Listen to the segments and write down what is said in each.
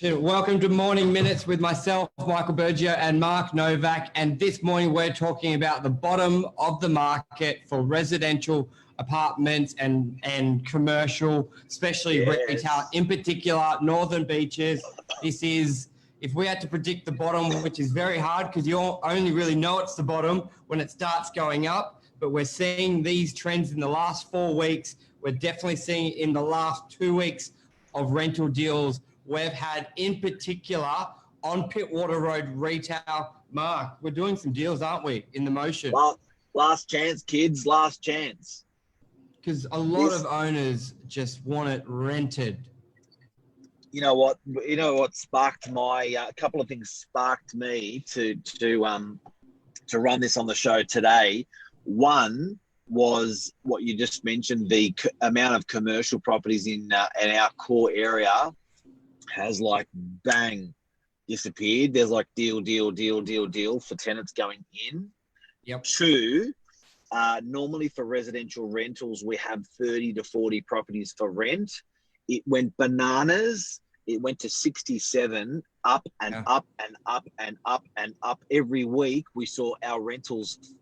Welcome to Morning Minutes with myself, Michael Bergio, and Mark Novak. And this morning we're talking about the bottom of the market for residential apartments and commercial, especially retail, in particular, Northern Beaches. This is, if we had to predict the bottom, which is very hard because you only really know it's the bottom when it starts going up. But we're seeing these trends in the last 4 weeks. We're definitely seeing it in the last 2 weeks of rental deals we've had, in particular on Pittwater Road retail. Mark, we're doing some deals, aren't we, in the motion? Well, last chance, kids, last chance. Because a lot of owners just want it rented. You know what sparked my a couple of things sparked me to run this on the show today. One was what you just mentioned, the amount of commercial properties in our core area has like bang disappeared. There's like deal for tenants going in. Yep. Two, normally for residential rentals, we have 30 to 40 properties for rent. It went bananas. It went to 67, up and up and up and up and up. Every week we saw our rentals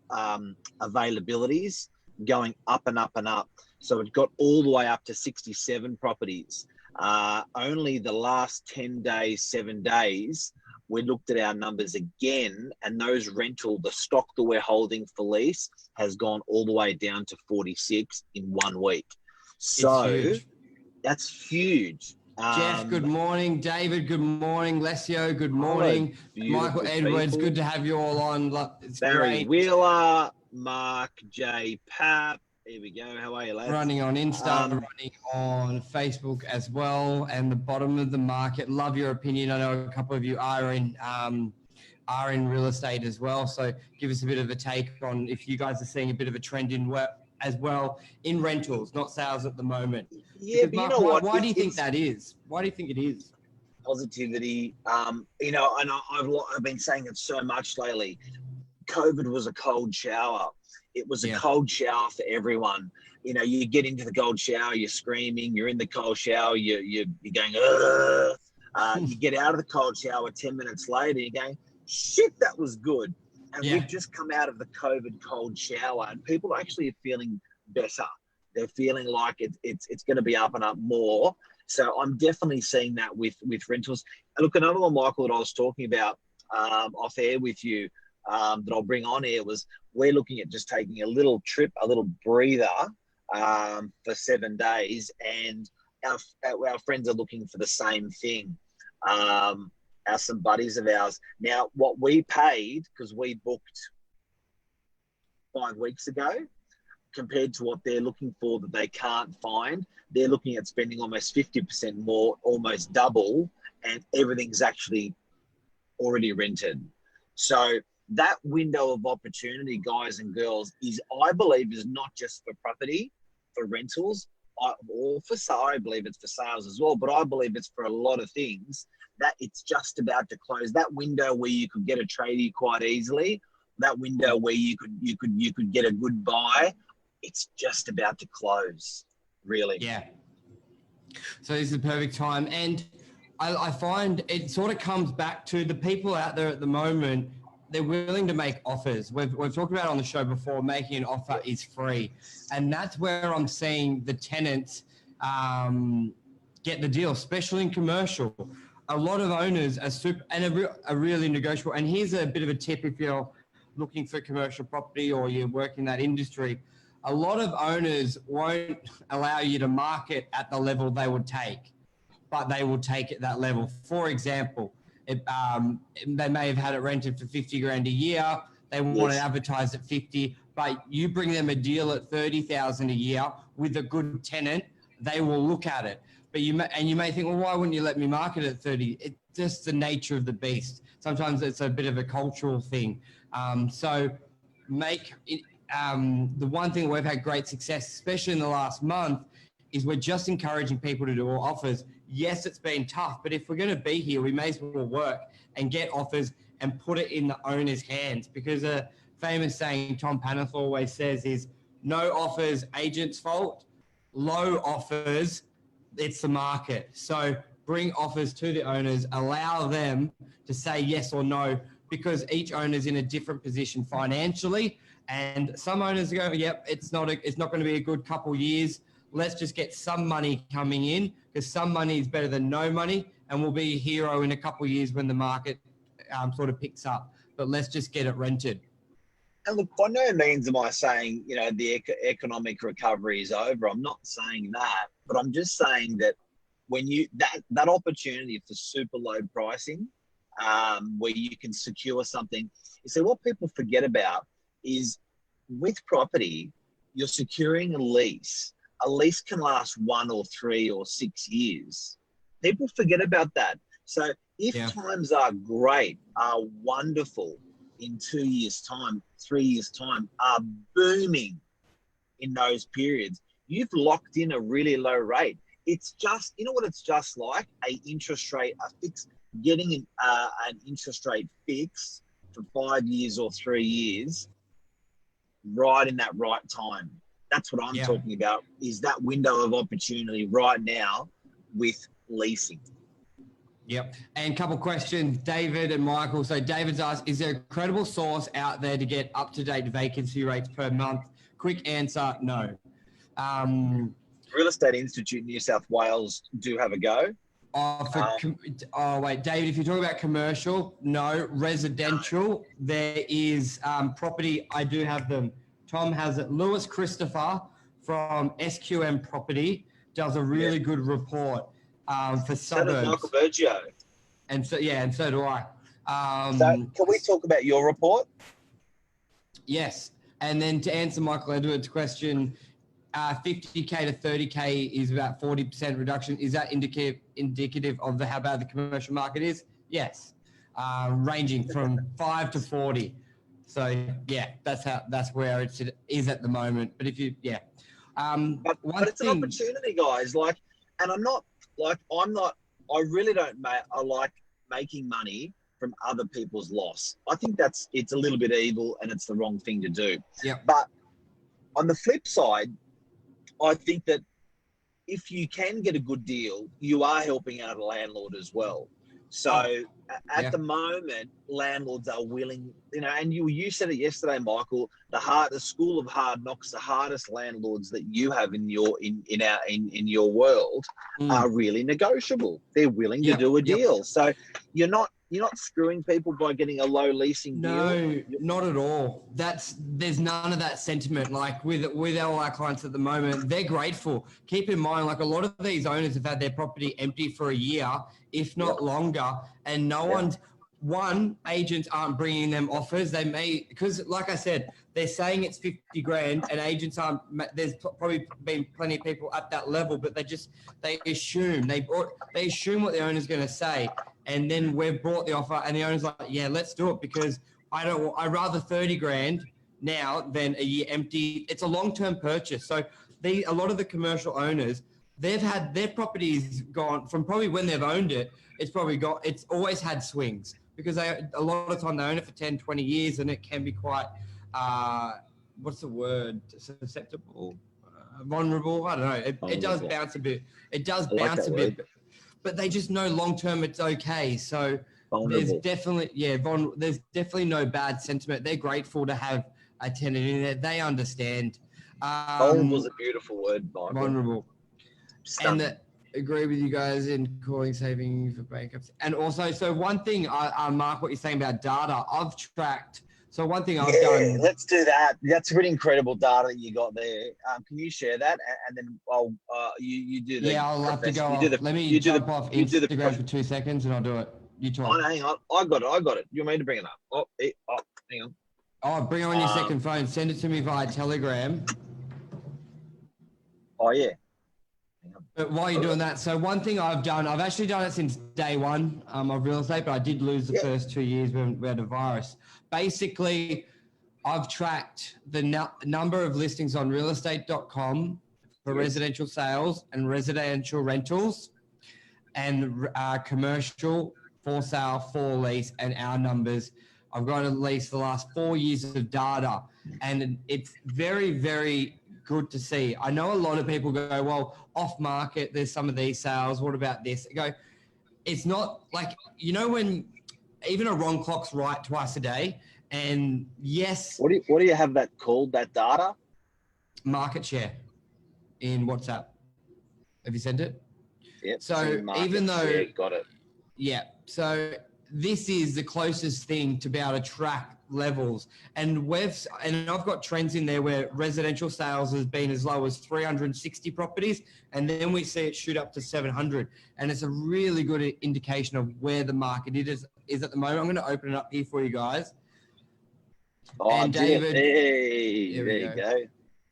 availabilities going up and up and up. So it got all the way up to 67 properties. Only the last 10 days, 7 days, we looked at our numbers again, and the stock that we're holding for lease has gone all the way down to 46 in 1 week. So that's huge. Jeff, good morning. David, good morning. Lesio, good morning. Michael Edwards, people. Good to have you all on. It's Barry great. Wheeler, Mark J. Papp. Here we go. How are you, lads? Running on Insta, running on Facebook as well, and the bottom of the market. Love your opinion. I know a couple of you are in real estate as well, so give us a bit of a take on if you guys are seeing a bit of a trend in as well in rentals, not sales at the moment. Yeah, because, but Mark, you know what? Why do you think that is? Why do you think it is? Positivity. And I've been saying it so much lately. COVID was a cold shower. It was a cold shower for everyone. You know, you get into the cold shower, you're screaming, you're in the cold shower, you're going, you get out of the cold shower 10 minutes later, you're going, shit, that was good. And we've just come out of the COVID cold shower, and people actually are feeling better. They're feeling like it's going to be up and up more. So I'm definitely seeing that with rentals. And look, another one, Michael, that I was talking about off air with you, that I'll bring on here was we're looking at just taking a little trip, a little breather for 7 days, and our friends are looking for the same thing. Some buddies of ours. Now, what we paid, because we booked 5 weeks ago, compared to what they're looking for that they can't find, they're looking at spending almost 50% more, almost double, and everything's actually already rented. So that window of opportunity, guys and girls, I believe is not just for property, for rentals, or for sale. I believe it's for sales as well, but I believe it's for a lot of things, that it's just about to close. That window where you could get a tradie quite easily, that window where you could get a good buy, it's just about to close, really. Yeah. So this is the perfect time. And I find it sort of comes back to the people out there at the moment. They're willing to make offers. We've talked about on the show before, making an offer is free. And that's where I'm seeing the tenants get the deal, especially in commercial. A lot of owners are really negotiable. And here's a bit of a tip if you're looking for commercial property or you work in that industry. A lot of owners won't allow you to market at the level they would take, but they will take it that level. For example, they may have had it rented for 50 grand a year. They want to advertise at 50, but you bring them a deal at 30,000 a year with a good tenant, they will look at it. But you may think, well, why wouldn't you let me market at 30? It's just the nature of the beast. Sometimes it's a bit of a cultural thing. So make it, the one thing we've had great success, especially in the last month, is we're just encouraging people to do offers. Yes, it's been tough, but if we're going to be here, we may as well work and get offers and put it in the owner's hands, because a famous saying Tom Paneth always says is, no offers, agent's fault. Low offers, it's the market. So bring offers to the owners, allow them to say yes or no, because each owner's in a different position financially. And some owners go, yep, it's not going to be a good couple years. Let's just get some money coming in, because some money is better than no money, and we'll be a hero in a couple of years when the market sort of picks up. But let's just get it rented. And look, by no means am I saying, the economic recovery is over. I'm not saying that, but I'm just saying that when that opportunity for super low pricing, where you can secure something, you see what people forget about is with property, you're securing a lease. A lease can last 1 or 3 or 6 years. People forget about that. So if times are great, are wonderful, in 2 years' time, 3 years' time, are booming in those periods, you've locked in a really low rate. It's just, what it's just like? A interest rate, a fixed, getting an interest rate fixed for 5 years or 3 years, right in that right time. That's what I'm talking about, is that window of opportunity right now with leasing. Yep. And a couple questions, David and Michael. So David's asked, is there a credible source out there to get up-to-date vacancy rates per month? Quick answer, no. Real Estate Institute New South Wales do have a go. Wait, David, if you're talking about commercial, no. Residential, there is property. I do have them. Tom has it. Lewis Christopher from SQM Property does a really good report for suburbs. So does Michael Bergio. And so do I. So can we talk about your report? Yes. And then to answer Michael Edwards' question, 50K to 30K is about 40% reduction. Is that indicative of how bad the commercial market is? Yes. Ranging from 5 to 40. So yeah, that's where it is at the moment. But if you, but it's an opportunity, guys. And I really don't I like making money from other people's loss. I think it's a little bit evil and it's the wrong thing to do. Yeah. But on the flip side, I think that if you can get a good deal, you are helping out a landlord as well. So at the moment, landlords are willing, and you said it yesterday, Michael, the school of hard knocks, the hardest landlords that you have in your world are really negotiable. They're willing to do a deal. So you're not screwing people by getting a low leasing deal. No, not at all. There's none of that sentiment. Like with all our clients at the moment, they're grateful. Keep in mind, like a lot of these owners have had their property empty for a year, if not longer, and agents aren't bringing them offers. They may, because like I said, they're saying it's 50 grand and agents aren't, there's probably been plenty of people at that level, but they assume what the owner's going to say. And then we've brought the offer and the owner's like, yeah, let's do it, because I'd rather 30 grand now than a year empty. It's a long-term purchase. So a lot of the commercial owners, they've had their properties gone from probably when they've owned it. It's always had swings, because a lot of the time they own it for 10, 20 years, and it can be quite, what's the word? Susceptible, vulnerable. I don't know. It does bounce a bit. But they just know long-term it's okay. So there's definitely no bad sentiment. They're grateful to have a tenant in there. They understand. Vulnerable is a beautiful word, Michael. Vulnerable. Stunning. And agree with you guys in calling saving for bankruptcy. And also, so one thing, Mark, what you're saying about data, I've tracked. So one thing I've done. Let's do that. That's really incredible data that you got there. Can you share that? And then you do the. Yeah, I'll have to go. Let me jump off Instagram for 2 seconds and I'll do it. You talk. Oh, no, hang on. I got it. You want me to bring it up? Hang on. Oh, bring it on your second phone. Send it to me via Telegram. Oh, yeah. But while you're doing that, so one thing I've done, I've actually done it since day one of real estate, but I did lose the first 2 years when we had a virus. Basically, I've tracked the number of listings on realestate.com for residential sales and residential rentals, and commercial for sale, for lease, and our numbers. I've got at least the last 4 years of data, and it's very, very good to see. I know a lot of people go, well, off market, there's some of these sales. What about this? I go, it's not like, you know, when even a wrong clock's right twice a day. And yes, What do you have that called, that data? market share in WhatsApp. Have you sent it? Yep. So even though, share, got it. Yeah. So this is the closest thing to be able to track levels. And I've got trends in there where residential sales has been as low as 360 properties, and then we see it shoot up to 700. And it's a really good indication of where the market is at the moment. I'm going to open it up here for you guys. Oh, and David, hey, there you go.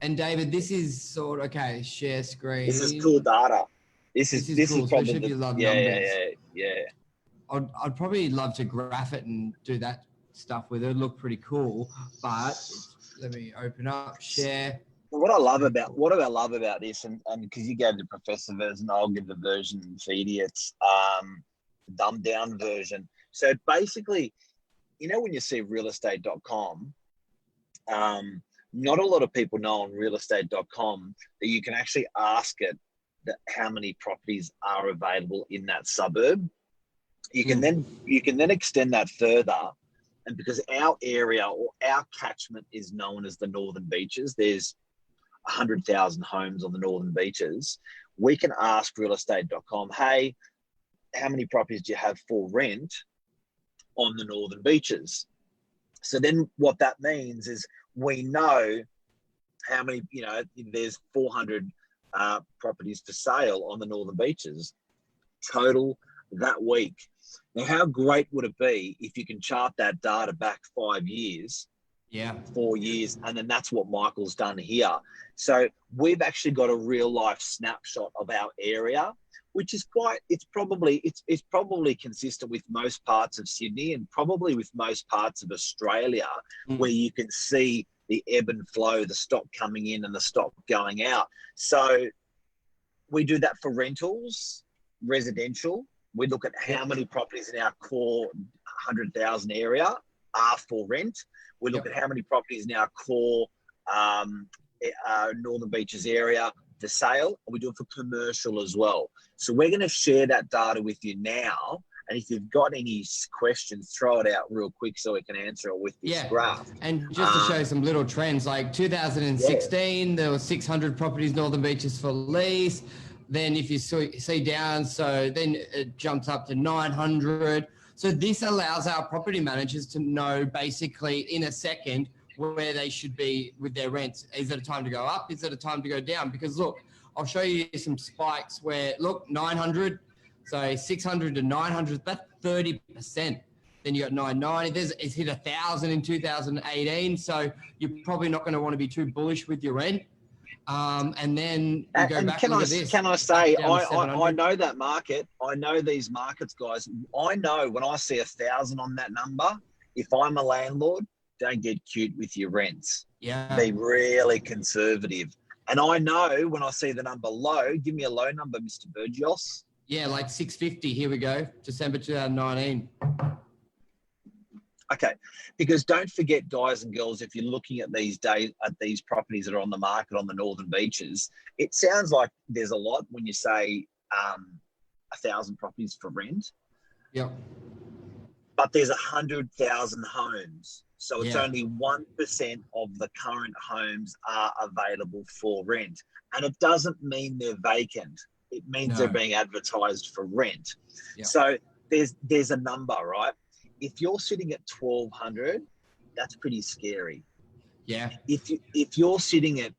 And David, this is okay, share screen. This is cool data. This is probably cool, especially if you love numbers. Yeah. I'd probably love to graph it and do that stuff with it. It'd look pretty cool, but let me open up, share. What I love about this, and because you gave the professor version, I'll give the version for idiots, dumbed down version. So basically, you know, when you see realestate.com, not a lot of people know on realestate.com that you can actually ask it that how many properties are available in that suburb. You can then extend that further, and because our area or our catchment is known as the Northern Beaches, there's 100,000 homes on the Northern Beaches. We can ask realestate.com, hey, how many properties do you have for rent on the Northern Beaches? So then what that means is we know how many, you know, there's 400 properties for sale on the Northern Beaches total that week. Now, how great would it be if you can chart that data back 5 years, 4 years, and then that's what Michael's done here. So we've actually got a real life snapshot of our area, which is it's probably consistent with most parts of Sydney and probably with most parts of Australia, where you can see the ebb and flow, the stock coming in and the stock going out. So we do that for rentals, residential. We look at how many properties in our core 100,000 area are for rent. We look at how many properties in our core Northern Beaches area for sale, and we do it for commercial as well. So we're going to share that data with you now. And if you've got any questions, throw it out real quick so we can answer it with this graph. And just to show some little trends, like 2016, there were 600 properties Northern Beaches for lease. Then if you see down, so then it jumps up to 900. So this allows our property managers to know basically in a second where they should be with their rents. Is it a time to go up? Is it a time to go down? Because look, I'll show you some spikes where, look, 900, so 600 to 900, that's 30%. Then you got 990. It's hit 1,000 in 2018. So you're probably not going to want to be too bullish with your rent. And then you go back and look at this. Can I say, I know that market. I know these markets, guys. I know when I see 1,000 on that number, if I'm a landlord, don't get cute with your rents. Yeah. Be really conservative. And I know when I see the number low, give me a low number, Mr. Burgos. Yeah, like 650. Here we go. December 2019. Okay, because don't forget, guys and girls, if you're looking at these properties that are on the market on the Northern Beaches, it sounds like there's a lot when you say 1,000 properties for rent. Yep. But there's 100,000 homes. So it's only 1% of the current homes are available for rent. And it doesn't mean they're vacant. It means they're being advertised for rent. Yep. So there's a number, right? If you're sitting at 1,200, that's pretty scary. Yeah. If you're sitting at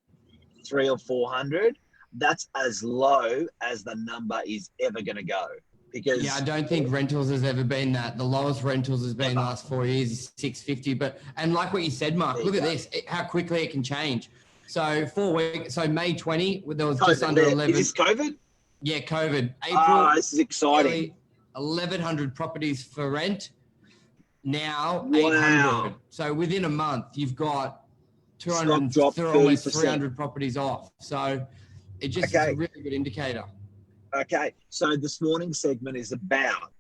300 or 400, that's as low as the number is ever going to go. Because I don't think rentals has ever been that. The lowest rentals has been the last 4 years is 650. And like what you said, Mark, look at this, how quickly it can change. So 4 weeks, so May 20, there was just under 11. Is this COVID? Yeah, COVID. April. This is exciting. 1,100 properties for rent. Now 800. So within a month, you've got 200, almost 300 properties off. So it just is a really good indicator. Okay, so this morning's segment is about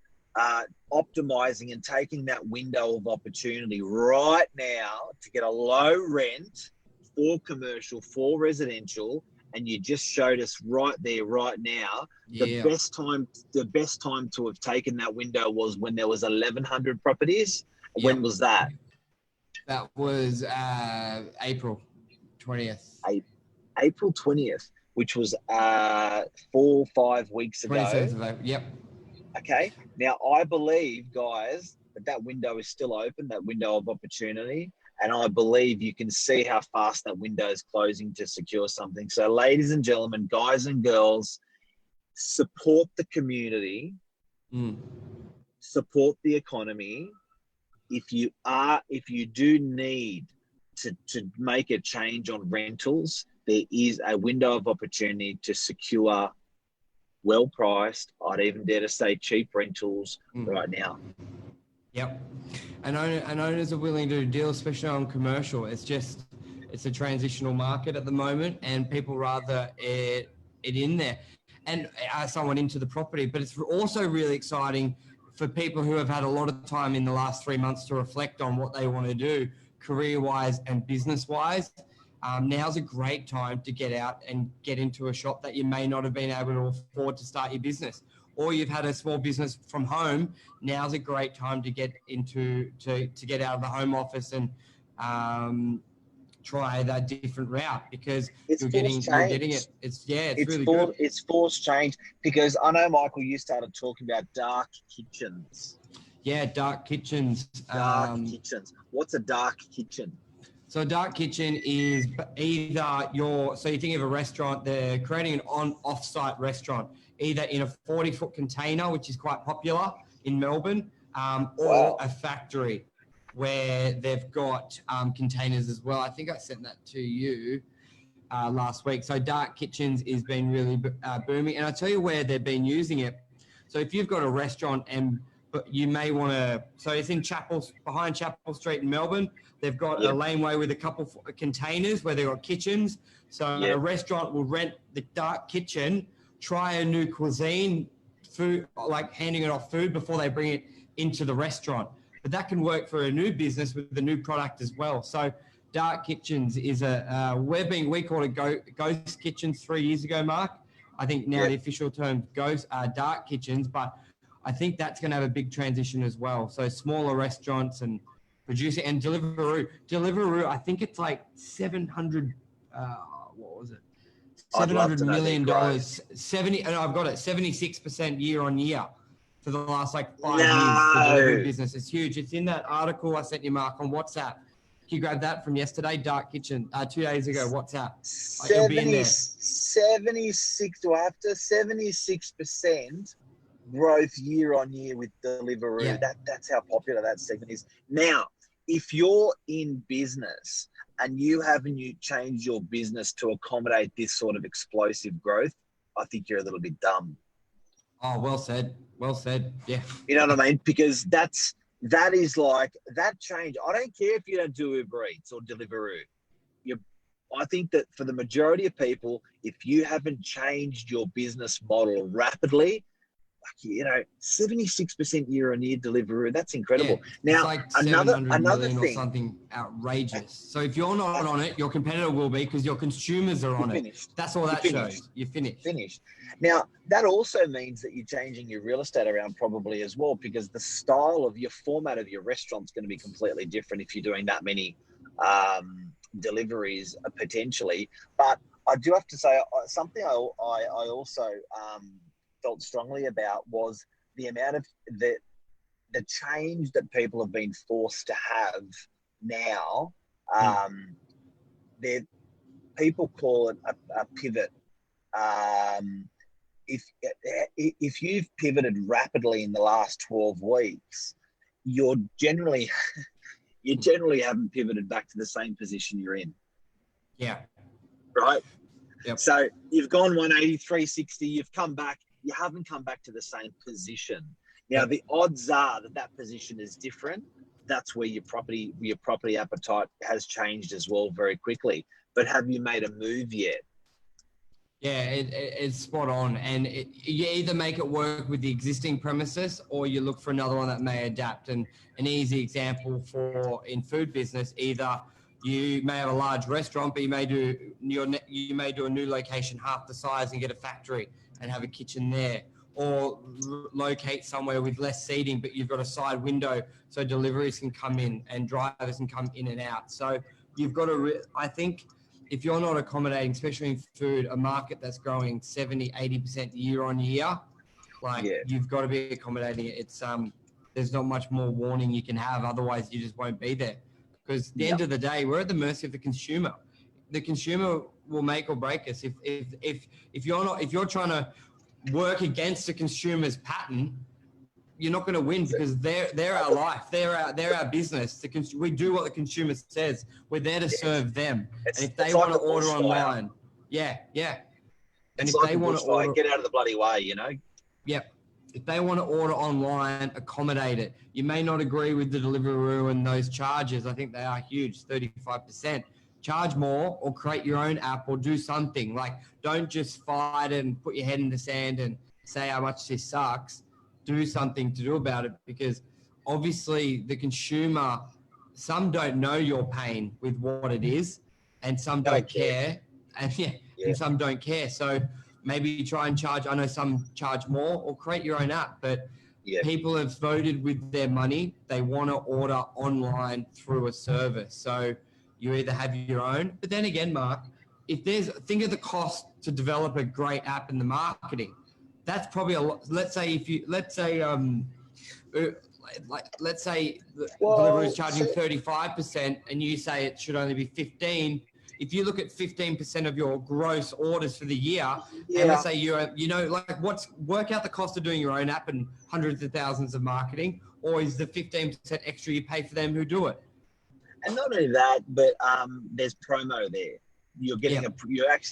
optimizing and taking that window of opportunity right now to get a low rent for commercial, for residential, and you just showed us right there, right now, the best time to have taken that window was when there was 1,100 properties. When was that? That was April 20th. April 20th, which was 4 or 5 weeks ago. 27th of April. Yep. Okay. Now, I believe, guys, that window is still open, that window of opportunity. And I believe you can see how fast that window is closing to secure something. So, ladies and gentlemen, guys and girls, support the community, support the economy. If you do need to make a change on rentals, there is a window of opportunity to secure well-priced, I'd even dare to say cheap rentals right now. Yep. And owners are willing to deal, especially on commercial. It's a transitional market at the moment, and people rather it in there and someone into the property. But it's also really exciting for people who have had a lot of time in the last 3 months to reflect on what they want to do career-wise and business-wise. Now's a great time to get out and get into a shop that you may not have been able to afford to start your business, or you've had a small business from home. Now's a great time to get into to get out of the home office and try that different route, because you're getting it. It's really good. It's forced change, because I know, Michael, you started talking about dark kitchens. Yeah, dark kitchens. Kitchens. What's a dark kitchen? So a dark kitchen is either so you think of a restaurant, they're creating an off-site restaurant, either in a 40-foot container, which is quite popular in Melbourne, or a factory where they've got containers as well. I think I sent that to you last week. So dark kitchens is been really booming, and I'll tell you where they've been using it. So if you've got a restaurant but you may want to, so it's in behind Chapel Street in Melbourne. They've got a laneway with a couple of containers where they've got kitchens. So a restaurant will rent the dark kitchen, try a new cuisine, food, like handing it off food before they bring it into the restaurant. But that can work for a new business with the new product as well. So dark kitchens is we called it ghost kitchens 3 years ago, Mark. I think now the official term dark kitchens, but I think that's going to have a big transition as well. So smaller restaurants and producing, and Deliveroo, I think it's like 700, what was it? $700 million, 70, and I've got it, 76% year on year for the last 5 years. The delivery business is huge. It's in that article I sent you, Mark, on WhatsApp. Can you grab that from yesterday? Dark Kitchen, 2 days ago, WhatsApp. It'll be in there. 76% growth year on year with Deliveroo. Yeah. That's how popular that segment is. Now, if you're in business and you haven't changed your business to accommodate this sort of explosive growth, I think you're a little bit dumb. Oh, well said. Well said. Yeah. You know what I mean? Because that is like that change. I don't care if you don't do Uber Eats or Deliveroo. I think that for the majority of people, if you haven't changed your business model rapidly, 76% year on year Deliveroo, that's incredible. Yeah, now, it's like another thing, thing, or something outrageous. So if you're not on it, your competitor will be, because your consumers are on it. That's all that shows. You're finished. Now, that also means that you're changing your real estate around probably as well, because the style of your format of your restaurant's going to be completely different if you're doing that many deliveries potentially. But I do have to say something I also felt strongly about was the amount of the change that people have been forced to have now. People call it a pivot. If you've pivoted rapidly in the last 12 weeks, you generally haven't pivoted back to the same position you're in. Yeah. Right? Yep. So you've gone 180, 360, you've come back, you haven't come back to the same position. Now, the odds are that position is different. That's where your property appetite has changed as well very quickly. But have you made a move yet? Yeah, it's spot on. And you either make it work with the existing premises, or you look for another one that may adapt. And an easy example in food business, either You may have a large restaurant, but you may do a new location half the size and get a factory and have a kitchen there, or locate somewhere with less seating, but you've got a side window so deliveries can come in and drivers can come in and out. So you've got to, I think if you're not accommodating, especially in food, a market that's growing 70, 80% year on year, you've got to be accommodating it. It's, there's not much more warning you can have. Otherwise you just won't be there. Because at the end of the day, we're at the mercy of the consumer. The consumer will make or break us. If you're trying to work against the consumer's pattern, you're not going to win, because they're our life. They're our business. We do what the consumer says. We're there to serve them. And if they want to order online, and if they want to order, get out of the bloody way, you know. Yep. If they want to order online, accommodate it. You may not agree with the Deliveroo and those charges. I think they are huge, 35%. Charge more, or create your own app, or do something. Like, don't just fight it and put your head in the sand and say how much this sucks. Do something to do about it, because obviously the consumer, some don't know your pain with what it is, and some don't care. And and some don't care. So maybe you try and charge, I know some charge more, or create your own app, but people have voted with their money. They want to order online through a service. So you either have your own, but then again, Mark, think of the cost to develop a great app in the marketing. That's probably a lot. Let's say Deliveroo is charging 35% and you say it should only be 15%. If you look at 15% of your gross orders for the year, and let's say work out the cost of doing your own app and hundreds of thousands of marketing, or is the 15% extra you pay for them who do it? And not only that, but there's promo there. You're getting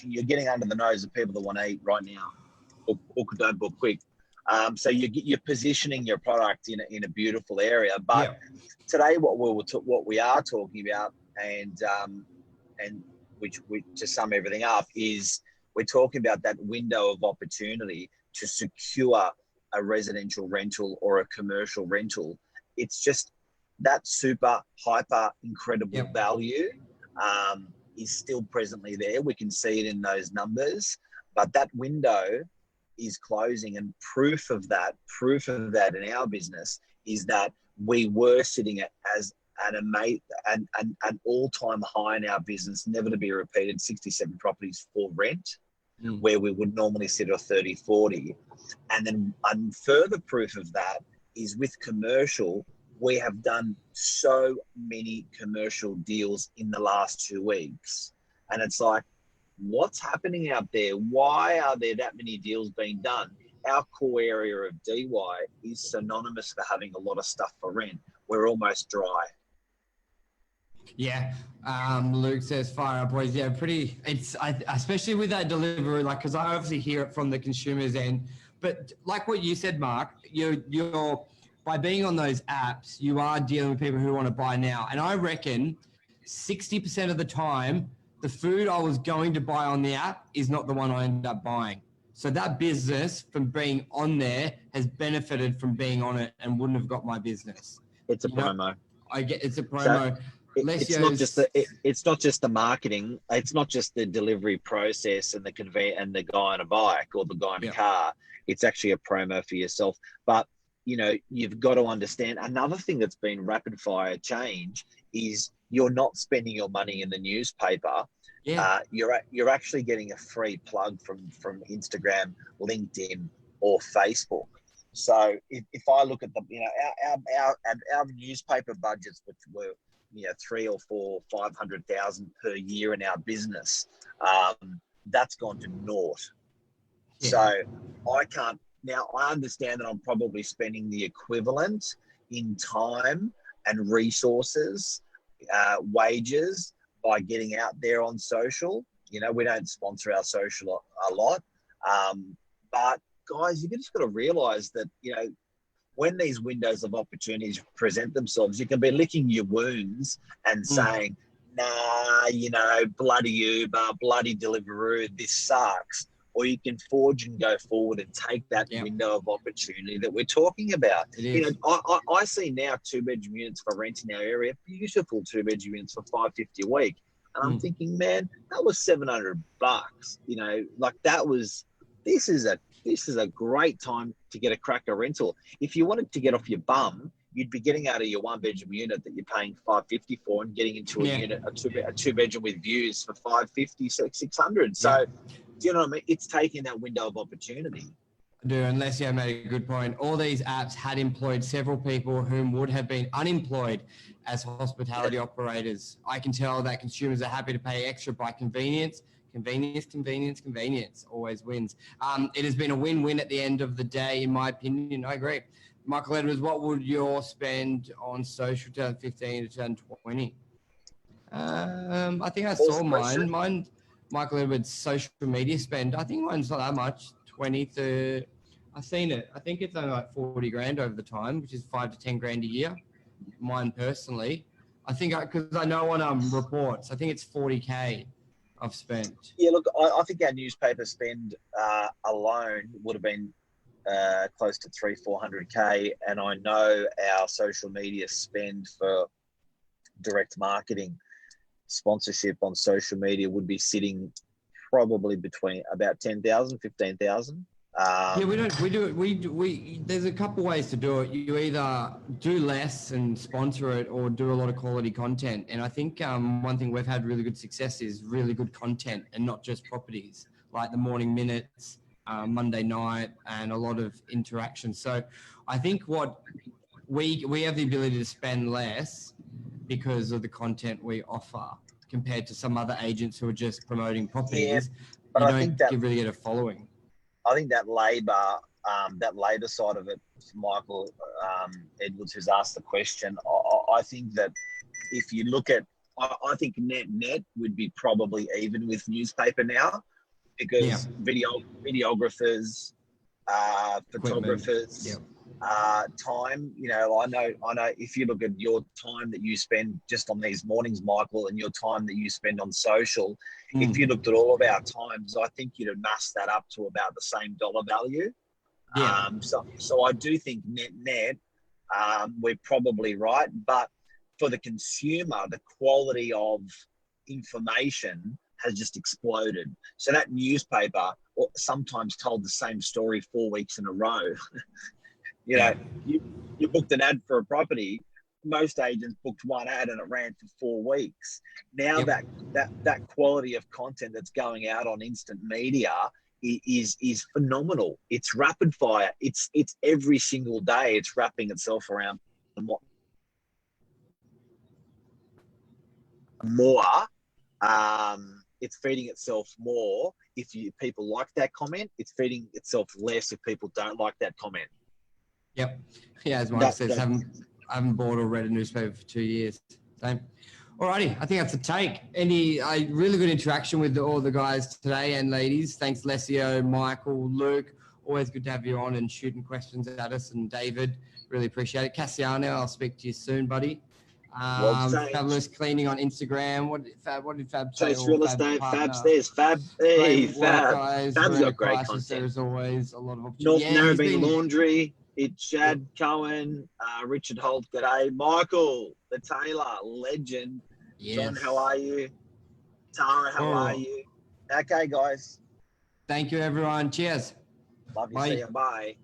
you're getting under the nose of people that want to eat right now, or don't book quick. So you're positioning your product in a beautiful area. But today, what we are talking about, and which to sum everything up, is we're talking about that window of opportunity to secure a residential rental or a commercial rental. It's just that super hyper incredible value is still presently there. We can see it in those numbers, but that window is closing, and proof of that in our business is that we were sitting as an all-time high in our business, never to be repeated, 67 properties for rent, where we would normally sit at 30, 40. And then further proof of that is with commercial. We have done so many commercial deals in the last 2 weeks. And it's like, what's happening out there? Why are there that many deals being done? Our core area of DY is synonymous for having a lot of stuff for rent. We're almost dry. Yeah. Luke says fire up, boys. Yeah, especially with that delivery, because I obviously hear it from the consumer's end, but like what you said, Mark, you're by being on those apps, you are dealing with people who want to buy now. And I reckon 60% of the time, the food I was going to buy on the app is not the one I ended up buying. So that business from being on there has benefited from being on it and wouldn't have got my business. It's a promo. It's a promo. So it's not just the marketing. It's not just the delivery process and the guy on a bike or the guy in a car. It's actually a promo for yourself. But you've got to understand, another thing that's been rapid fire change is you're not spending your money in the newspaper. You're actually getting a free plug from Instagram, LinkedIn, or Facebook. So if I look at our newspaper budgets, which were 3 or 4, 500,000 per year in our business, that's gone to naught. So I can't. Now, I understand that I'm probably spending the equivalent in time and resources, wages, by getting out there on social. We don't sponsor our social a lot. But, guys, you just got to realise that, when these windows of opportunities present themselves, you can be licking your wounds and saying, nah, bloody Uber, bloody Deliveroo, this sucks. or you can forge and go forward and take that window of opportunity that we're talking about. You know, I see now 2-bedroom units for rent in our area, beautiful 2-bedroom units for $550 a week. And I'm thinking, man, that was $700. You know, like this is a great time to get a cracker rental. If you wanted to get off your bum, you'd be getting out of your 1-bedroom unit that you're paying $550 for and getting into a unit, a 2-bedroom with views for $550, $600. So, do you know what I mean? It's taking that window of opportunity. I do, and Leslie made a good point. All these apps had employed several people whom would have been unemployed as hospitality operators. I can tell that consumers are happy to pay extra by convenience. Convenience always wins. It has been a win-win at the end of the day, in my opinion. I agree. Michael Edwards, what would your spend on social 2015 to 2020? I think I saw mine. Mine, Michael Edwards' social media spend. I think mine's not that much. 20 to, I've seen it. I think it's only like 40 grand over the time, which is 5 to 10 grand a year. Mine personally, I think because I know on reports, I think it's 40K I've spent. Yeah, look, I think our newspaper spend alone would have been close to 300-400K, and I know our social media spend for direct marketing sponsorship on social media would be sitting probably between about 10,000, 15,000. There's a couple ways to do it. You either do less and sponsor it or do a lot of quality content. And I think one thing we've had really good success is really good content and not just properties, like the morning minutes, Monday night, and a lot of interaction. So I think what we have the ability to spend less because of the content we offer compared to some other agents who are just promoting properties. But I think that really get a following. I think that labor side of it, Michael Edwards, who's asked the question, I think that if you look at, I think net would be probably even with newspaper now, because videographers, photographers, time, you know, I know if you look at your time that you spend just on these mornings, Michael, and your time that you spend on social, if you looked at all of our times, I think you'd amass that up to about the same dollar value. So I do think net, we're probably right. But for the consumer, the quality of information has just exploded. So that newspaper sometimes told the same story 4 weeks in a row. You know, you booked an ad for a property. Most agents booked one ad and it ran for 4 weeks. Now that quality of content that's going out on instant media is phenomenal. It's rapid fire. It's every single day. It's wrapping itself around more. It's feeding itself more if people like that comment. It's feeding itself less if people don't like that comment. Yep. Yeah, as Mike says, I haven't bought or read a newspaper for 2 years. Same. Alrighty, I think that's a take. Any really good interaction with all the guys today and ladies. Thanks, Lesio, Michael, Luke. Always good to have you on and shooting questions at us. And David, really appreciate it. Cassiano, I'll speak to you soon, buddy. Fabulous Cleaning on Instagram. What did Fab say? Chase Real Estate, Fab's there's Fab. Hey, Fab. Fab's got great content. There's always a lot of opportunity. North Narrabeen Laundry. It's Chad Cohen, Richard Holt, g'day. Michael, the Taylor, legend. Yes. John, how are you? Tara, how are you? Okay, guys. Thank you, everyone. Cheers. Love you. Bye. See you. Bye.